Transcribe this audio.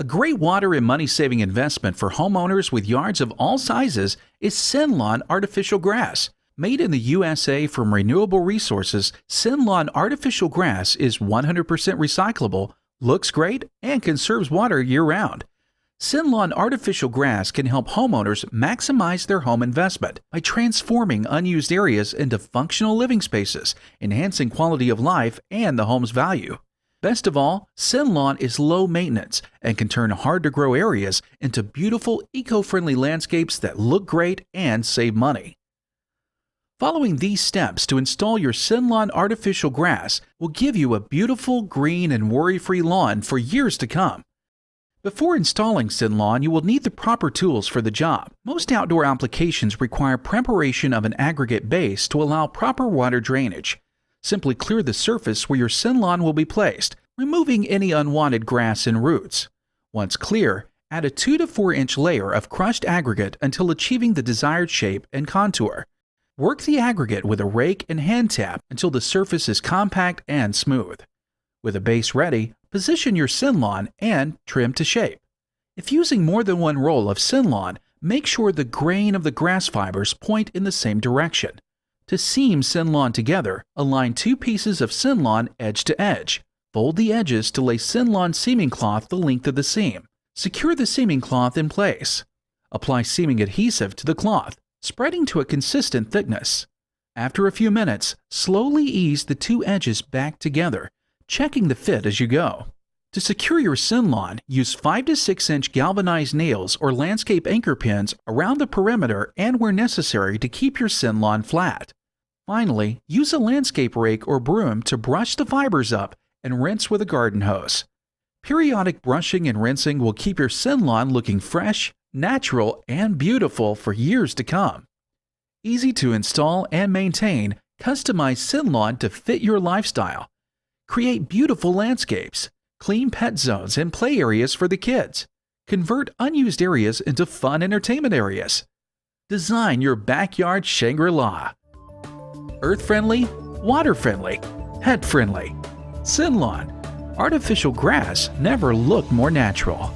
A great water and money-saving investment for homeowners with yards of all sizes is SYNLawn artificial grass. Made in the USA from renewable resources, SYNLawn artificial grass is 100% recyclable, looks great, and conserves water year-round. SYNLawn artificial grass can help homeowners maximize their home investment by transforming unused areas into functional living spaces, enhancing quality of life and the home's value. Best of all, SYNLawn is low maintenance and can turn hard-to-grow areas into beautiful, eco-friendly landscapes that look great and save money. Following these steps to install your SYNLawn artificial grass will give you a beautiful, green, and worry-free lawn for years to come. Before installing SYNLawn, you will need the proper tools for the job. Most outdoor applications require preparation of an aggregate base to allow proper water drainage. Simply clear the surface where your SYNLawn will be placed, removing any unwanted grass and roots. Once clear, add a 2 to 4 inch layer of crushed aggregate until achieving the desired shape and contour. Work the aggregate with a rake and hand tap until the surface is compact and smooth. With a base ready, position your SYNLawn and trim to shape. If using more than one roll of SYNLawn, make sure the grain of the grass fibers point in the same direction. To seam SYNLawn together, align 2 pieces of SYNLawn edge to edge. Fold the edges to lay SYNLawn seaming cloth the length of the seam. Secure the seaming cloth in place. Apply seaming adhesive to the cloth, spreading to a consistent thickness. After a few minutes, slowly ease the 2 edges back together, checking the fit as you go. To secure your SYNLawn, use 5 to 6 inch galvanized nails or landscape anchor pins around the perimeter and where necessary to keep your SYNLawn flat. Finally, use a landscape rake or broom to brush the fibers up and rinse with a garden hose. Periodic brushing and rinsing will keep your SYNLawn looking fresh, natural, and beautiful for years to come. Easy to install and maintain, customize SYNLawn to fit your lifestyle. Create beautiful landscapes. Clean pet zones and play areas for the kids. Convert unused areas into fun entertainment areas. Design your backyard Shangri-La. Earth-friendly, water-friendly, pet-friendly. SYNLawn. Artificial grass never looked more natural.